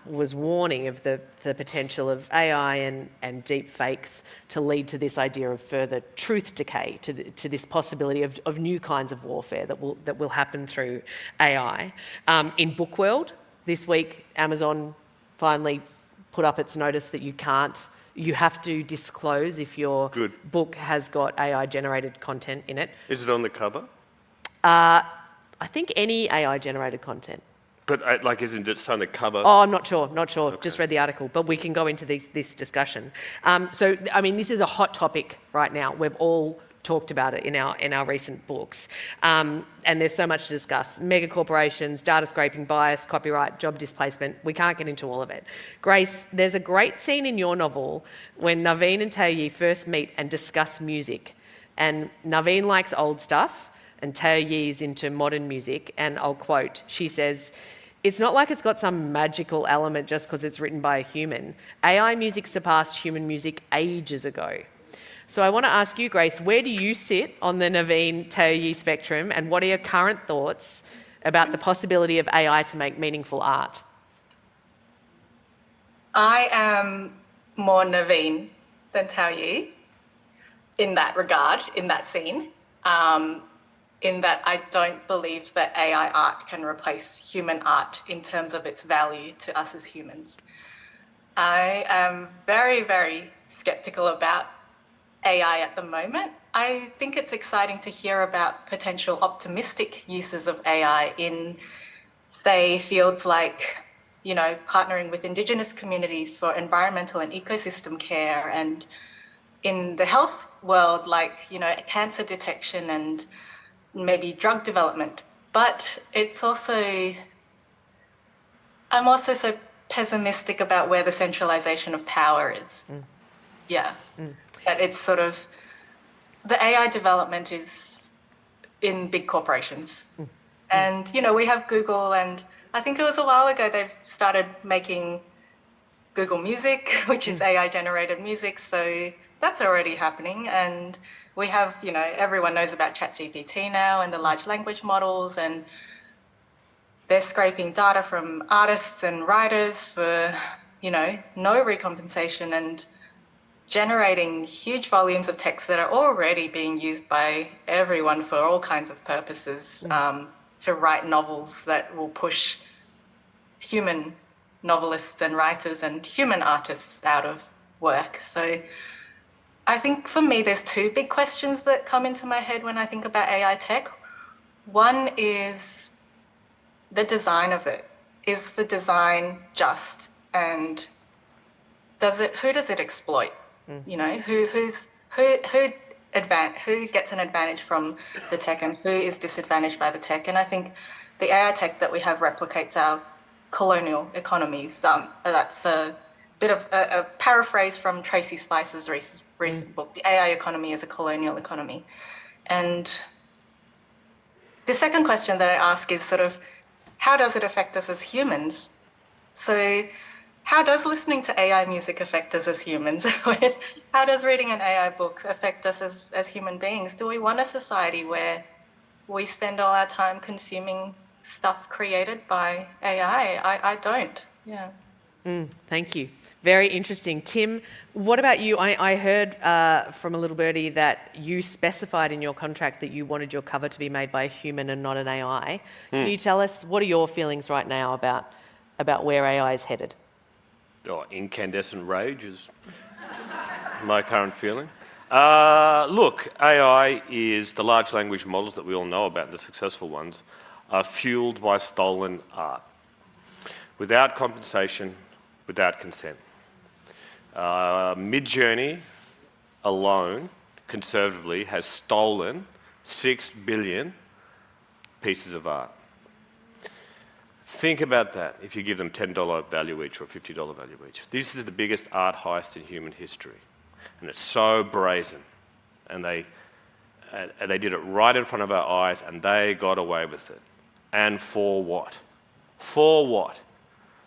was warning of the potential of AI and deep fakes to lead to this idea of further truth decay, to this possibility of new kinds of warfare that will happen through AI. In book world, this week, Amazon finally put up its notice that you have to disclose if your book has got AI-generated content in it.
Is it on the cover?
I think any AI-generated content.
But isn't it on the cover?
Oh, I'm not sure.
Okay.
Just read the article, but we can go into this discussion. So, I mean, this is a hot topic right now. We've all talked about it in our recent books. And there's so much to discuss. Mega corporations, data scraping, bias, copyright, job displacement. We can't get into all of it. Grace, there's a great scene in your novel when Naveen and Taoyi first meet and discuss music. And Naveen likes old stuff and Taoyi is into modern music. And I'll quote, she says, "It's not like it's got some magical element just because it's written by a human. AI music surpassed human music ages ago." So I want to ask you, Grace, where do you sit on the Naveen-Taoyi spectrum, and what are your current thoughts about the possibility of AI to make meaningful art?
I am more Naveen than Taoyi in that regard, in that scene, in that I don't believe that AI art can replace human art in terms of its value to us as humans. I am very, very skeptical about AI at the moment. I think it's exciting to hear about potential optimistic uses of AI in, say, fields like, partnering with Indigenous communities for environmental and ecosystem care, and in the health world, like, cancer detection and maybe drug development. But I'm also so pessimistic about where the centralization of power is. Yeah. That it's sort of, the AI development is in big corporations. And, we have Google, and I think it was a while ago they've started making Google Music, which is AI generated music. So that's already happening. And we have, everyone knows about ChatGPT now and the large language models, and they're scraping data from artists and writers for, no recompensation, and generating huge volumes of text that are already being used by everyone for all kinds of purposes, to write novels that will push human novelists and writers and human artists out of work. So I think for me, there's two big questions that come into my head when I think about AI tech. One is the design of it. Is the design just, and who does it exploit? Who gets an advantage from the tech, and who is disadvantaged by the tech? And I think the AI tech that we have replicates our colonial economies. That's a bit of a paraphrase from Tracy Spicer's recent book, The AI Economy is a Colonial Economy. And the second question that I ask is sort of, how does it affect us as humans? So how does listening to AI music affect us as humans? How does reading an AI book affect us as human beings? Do we want a society where we spend all our time consuming stuff created by AI? I don't. Yeah.
Thank you. Very interesting. Tim, what about you? I heard from a little birdie that you specified in your contract that you wanted your cover to be made by a human and not an AI. Can you tell us, what are your feelings right now about where AI is headed?
Oh, incandescent rage is my current feeling. Look, AI is the large language models that we all know about, the successful ones, are fueled by stolen art. Without compensation, without consent. Midjourney alone, conservatively, has stolen 6 billion pieces of art. Think about that if you give them $10 value each or $50 value each. This is the biggest art heist in human history. And it's so brazen. And they did it right in front of our eyes, and they got away with it. And for what? For what?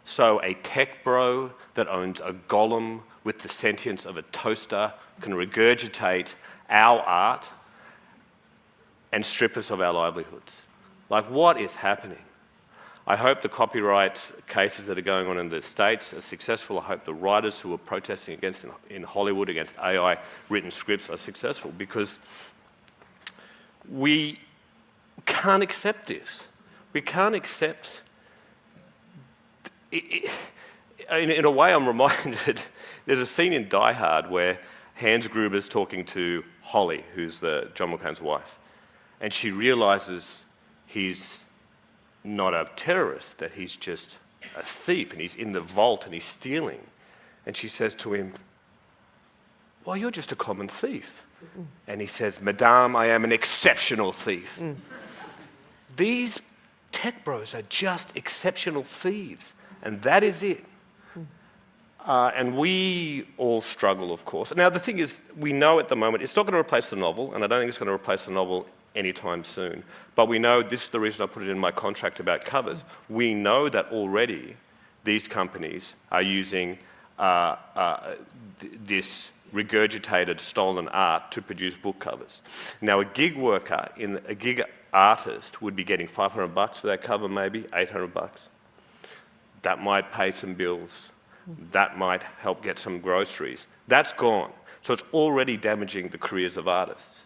So a tech bro that owns a golem with the sentience of a toaster can regurgitate our art and strip us of our livelihoods. Like, what is happening? I hope the copyright cases that are going on in the States are successful. I hope the writers who are protesting against in Hollywood against AI written scripts are successful, because we can't accept this. We can't accept... In a way, I'm reminded, there's a scene in Die Hard where Hans Gruber's talking to Holly, who's John McClane's wife, and she realizes he's not a terrorist, that he's just a thief, and he's in the vault and he's stealing. And she says to him, well, you're just a common thief. And he says, Madame, I am an exceptional thief. These tech bros are just exceptional thieves, and that is it. And we all struggle, of course. Now, the thing is, we know at the moment, it's not going to replace the novel, and I don't think it's going to replace the novel anytime soon. But we know, this is the reason I put it in my contract about covers, we know that already these companies are using this regurgitated stolen art to produce book covers. Now, a gig worker, a gig artist would be getting $500 for that cover, maybe $800. That might pay some bills. That might help get some groceries. That's gone. So it's already damaging the careers of artists.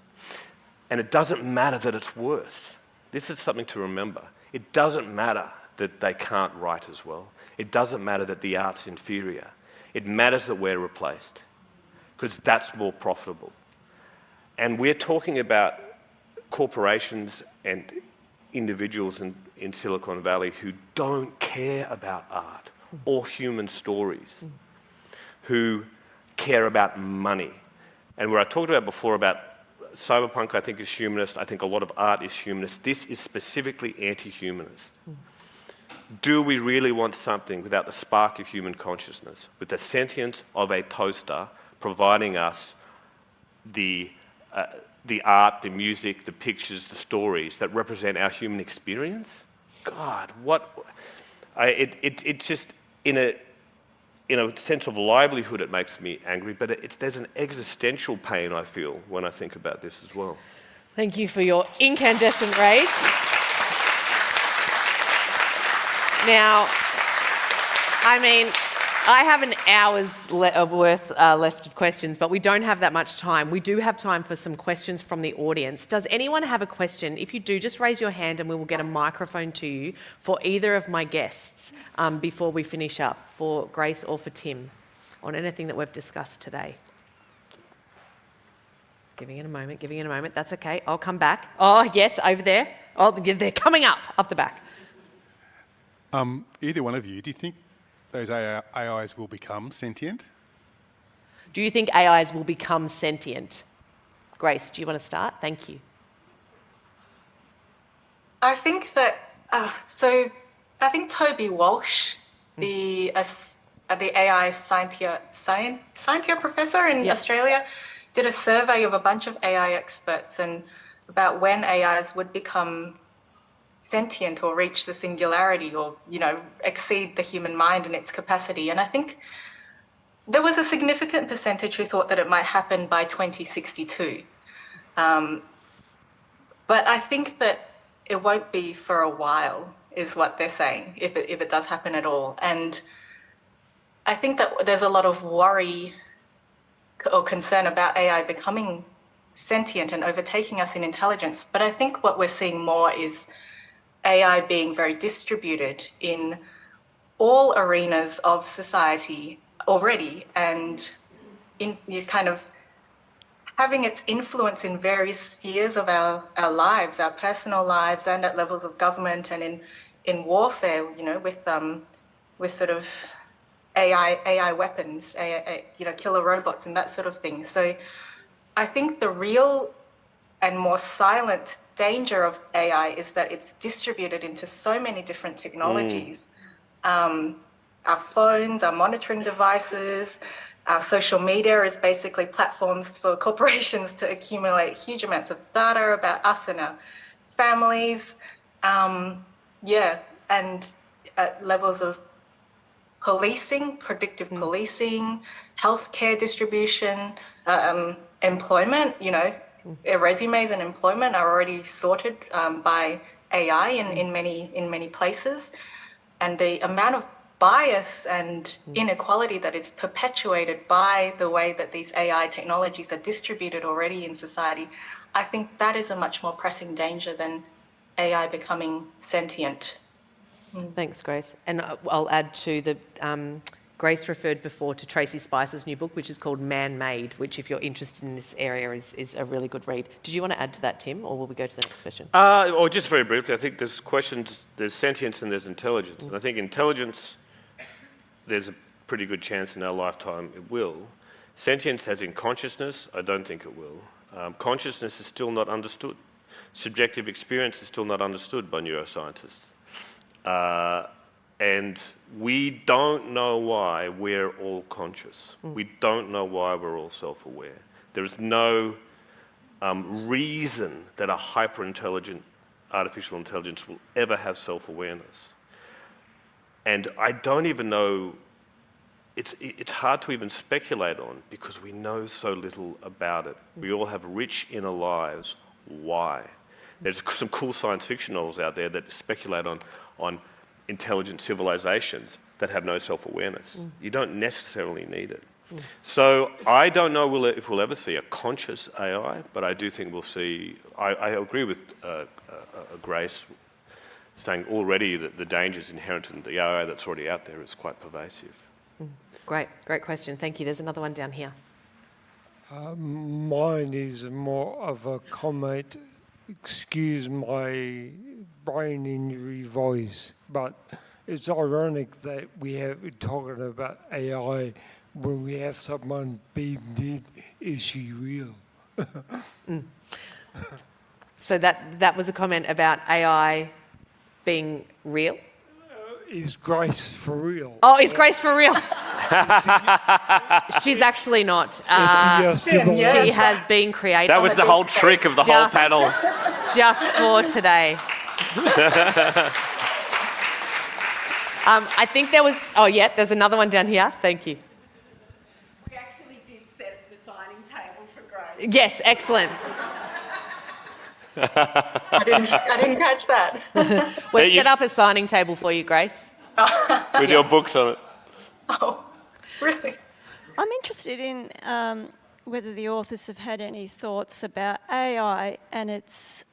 And it doesn't matter that it's worse. This is something to remember. It doesn't matter that they can't write as well. It doesn't matter that the art's inferior. It matters that we're replaced. because that's more profitable. And we're talking about corporations and individuals in Silicon Valley who don't care about art or human stories, who care about money. And where I talked about before about cyberpunk, I think, is humanist. I think a lot of art is humanist. This is specifically anti-humanist. Do we really want something without the spark of human consciousness, with the sentience of a toaster providing us the art, the music, the pictures, the stories that represent our human experience? God, it just, in a sense of livelihood, it makes me angry, but there's an existential pain, I feel, when I think about this as well.
Thank you for your incandescent rage. Now, I mean, I have an hour's worth left of questions, but we don't have that much time. We do have time for some questions from the audience. Does anyone have a question? If you do, just raise your hand and we will get a microphone to you for either of my guests before we finish up, for Grace or for Tim, on anything that we've discussed today. Giving it a moment. That's okay. I'll come back. Oh, yes, over there. Oh, they're coming up the back.
Either one of you, do you think those AIs will become sentient?
Do you think AIs will become sentient? Grace, do you want to start? Thank you.
I think that, I think Toby Walsh, the AI Scientia professor in Australia, did a survey of a bunch of AI experts and about when AIs would become sentient or reach the singularity or, exceed the human mind and its capacity. And I think there was a significant percentage who thought that it might happen by 2062. But I think that it won't be for a while, is what they're saying, if it does happen at all. And I think that there's a lot of worry or concern about AI becoming sentient and overtaking us in intelligence. But I think what we're seeing more is AI being very distributed in all arenas of society already, and you kind of having its influence in various spheres of our lives, our personal lives, and at levels of government and in warfare, with sort of AI weapons, killer robots and that sort of thing. So I think the real and more silent danger of AI is that it's distributed into so many different technologies. Our phones, our monitoring devices, our social media is basically platforms for corporations to accumulate huge amounts of data about us and our families. And at levels of policing, predictive policing, healthcare distribution, employment, resumes and employment are already sorted by AI in many places, and the amount of bias and inequality that is perpetuated by the way that these AI technologies are distributed already in society, I think that is a much more pressing danger than AI becoming sentient.
Thanks, Grace. And I'll add to the Grace referred before to Tracy Spicer's new book, which is called Man-Made, which, if you're interested in this area, is a really good read. Did you want to add to that, Tim, or will we go to the next question?
Or just very briefly, I think there's questions, there's sentience and there's intelligence. And I think intelligence, there's a pretty good chance in our lifetime it will. Sentience as in consciousness, I don't think it will. Consciousness is still not understood. Subjective experience is still not understood by neuroscientists. And we don't know why we're all conscious. We don't know why we're all self-aware. There is no reason that a hyper-intelligent artificial intelligence will ever have self-awareness. And I don't even know, it's hard to even speculate on because we know so little about it. We all have rich inner lives. Why? There's some cool science fiction novels out there that speculate on intelligent civilizations that have no self-awareness. You don't necessarily need it. So I don't know if we'll ever see a conscious AI, but I do think we'll see, I agree with Grace saying already that the dangers inherent in the AI that's already out there is quite pervasive.
Great question. Thank you. There's another one down here.
Mine is more of a comment, excuse my brain injury voice, but it's ironic that we're talking about AI when we have someone beamed in, is she real?
So that was a comment about AI being real?
Is Grace for real?
Oh, is Grace for real? She's actually not. She has been created.
That was the whole trick of the whole panel.
Just for today. I think there was... Oh, yeah, there's another one down here. Thank you.
We actually did set the signing table for Grace.
Yes, excellent.
I didn't catch that.
We've set up a signing table for you, Grace.
With your books on it.
Oh, really?
I'm interested in whether the authors have had any thoughts about AI and its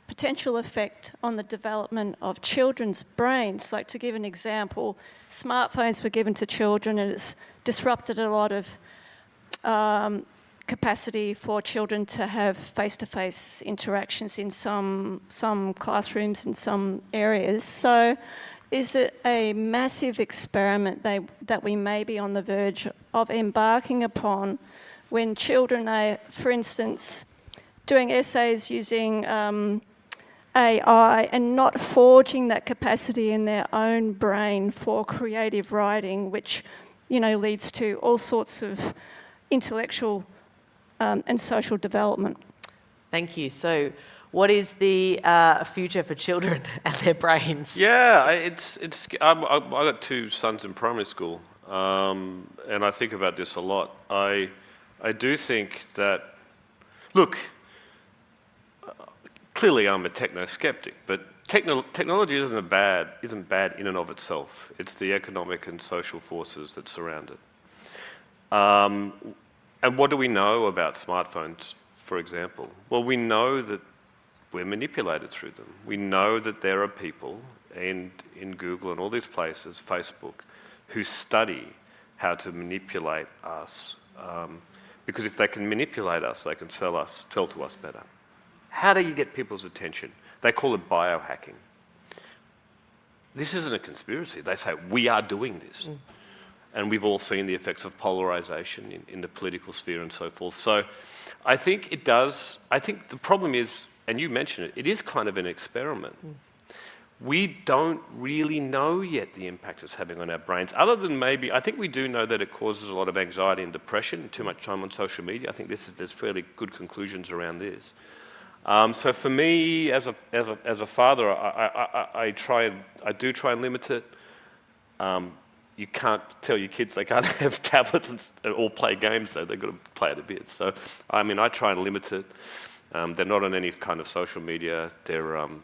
potential effect on the development of children's brains. Like, to give an example, smartphones were given to children and it's disrupted a lot of capacity for children to have face-to-face interactions in some classrooms in some areas. So is it a massive experiment that we may be on the verge of embarking upon when children are, for instance, doing essays using AI and not forging that capacity in their own brain for creative writing, which, leads to all sorts of intellectual and social development?
Thank you. So what is the future for children and their brains?
Yeah, I've got two sons in primary school, and I think about this a lot. I do think that, look, clearly I'm a techno-skeptic, but technology isn't bad in and of itself. It's the economic and social forces that surround it. And what do we know about smartphones, for example? Well, we know that we're manipulated through them. We know that there are people in Google and all these places, Facebook, who study how to manipulate us. Because if they can manipulate us, they can sell to us better. How do you get people's attention? They call it biohacking. This isn't a conspiracy. They say, we are doing this. And we've all seen the effects of polarization in the political sphere and so forth. So I think it does. I think the problem is, and you mentioned it, it is kind of an experiment. We don't really know yet the impact it's having on our brains, other than maybe, I think we do know that it causes a lot of anxiety and depression, too much time on social media. I think there's fairly good conclusions around this. So for me, as a father, I do try and limit it. You can't tell your kids they can't have tablets or play games, though. They've got to play it a bit. So, I mean, I try and limit it. They're not on any kind of social media. I'm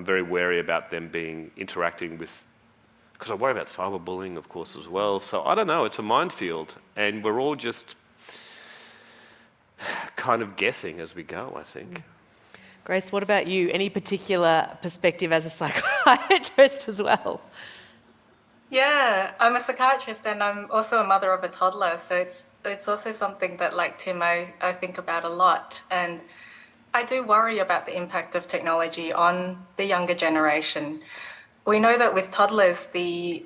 very wary about them interacting with, because I worry about cyberbullying, of course, as well. So I don't know, it's a minefield. And we're all just kind of guessing as we go, I think.
Grace, what about you? Any particular perspective as a psychiatrist as well?
Yeah, I'm a psychiatrist and I'm also a mother of a toddler. So it's also something that, like Tim, I think about a lot. And I do worry about the impact of technology on the younger generation. We know that with toddlers, the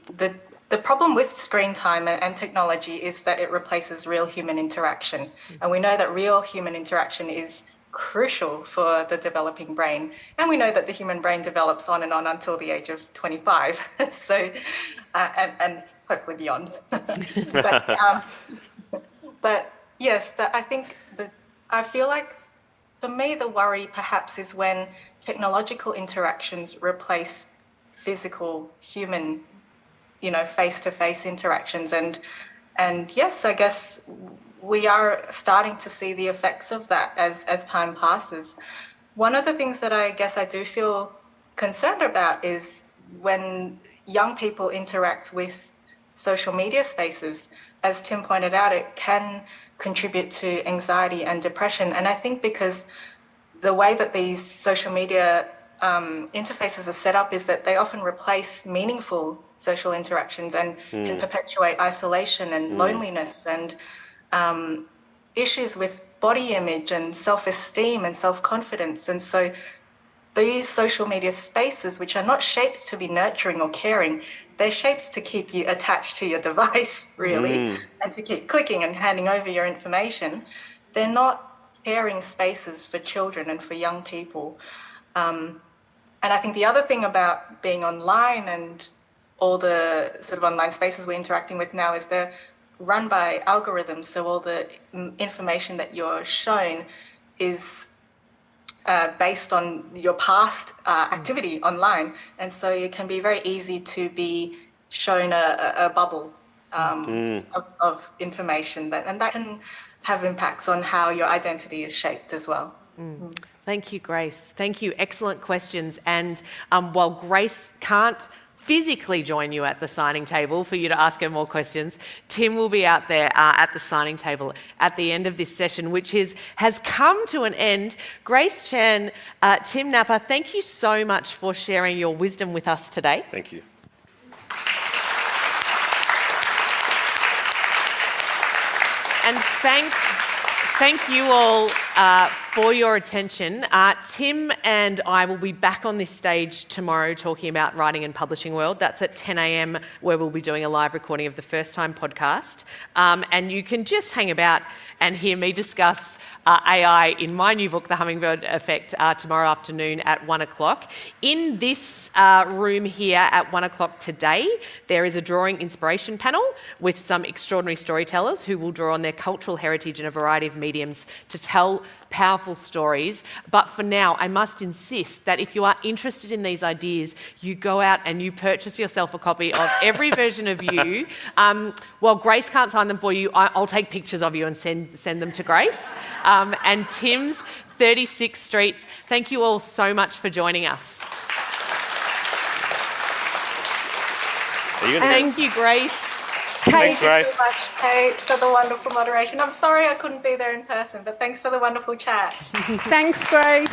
problem with screen time and technology is that it replaces real human interaction. And we know that real human interaction is crucial for the developing brain. And we know that the human brain develops on and on until the age of 25. So, and hopefully beyond. But yes, I feel like for me, the worry perhaps is when technological interactions replace physical human, face-to-face interactions. And yes, I guess we are starting to see the effects of that as time passes. One of the things that I guess I do feel concerned about is when young people interact with social media spaces. As Tim pointed out, it can contribute to anxiety and depression. And I think because the way that these social media interfaces are set up is that they often replace meaningful social interactions and can perpetuate isolation and loneliness. And issues with body image and self-esteem and self-confidence. And so these social media spaces, which are not shaped to be nurturing or caring, they're shaped to keep you attached to your device, really, and to keep clicking and handing over your information. They're not caring spaces for children and for young people. And I think the other thing about being online and all the sort of online spaces we're interacting with now is they're run by algorithms. So all the information that you're shown is based on your past activity online. And so it can be very easy to be shown a bubble of information, and that can have impacts on how your identity is shaped as well.
Thank you, Grace. Thank you. Excellent questions. And while Grace can't physically join you at the signing table for you to ask her more questions, Tim will be out there at the signing table at the end of this session, which has come to an end. Grace Chan, Tim Napper, thank you so much for sharing your wisdom with us today.
Thank you.
And thank you all for your attention. Tim and I will be back on this stage tomorrow talking about Writing and Publishing World. That's at 10 a.m, where we'll be doing a live recording of the First Time podcast. And you can just hang about and hear me discuss AI in my new book, The Hummingbird Effect, tomorrow afternoon at 1 o'clock. In this room here at 1 o'clock today, there is a drawing inspiration panel with some extraordinary storytellers who will draw on their cultural heritage in a variety of mediums to tell powerful stories. But for now, I must insist that if you are interested in these ideas, you go out and you purchase yourself a copy of every version of you. While Grace can't sign them for you, I'll take pictures of you and send them to Grace. And Tim's 36 Streets. Thank you all so much for joining us. Thank you, Grace.
Thank
Grace.
you so much, Kate, for the wonderful moderation. I'm sorry I couldn't be there in person, but thanks for the wonderful chat.
Thanks, Grace.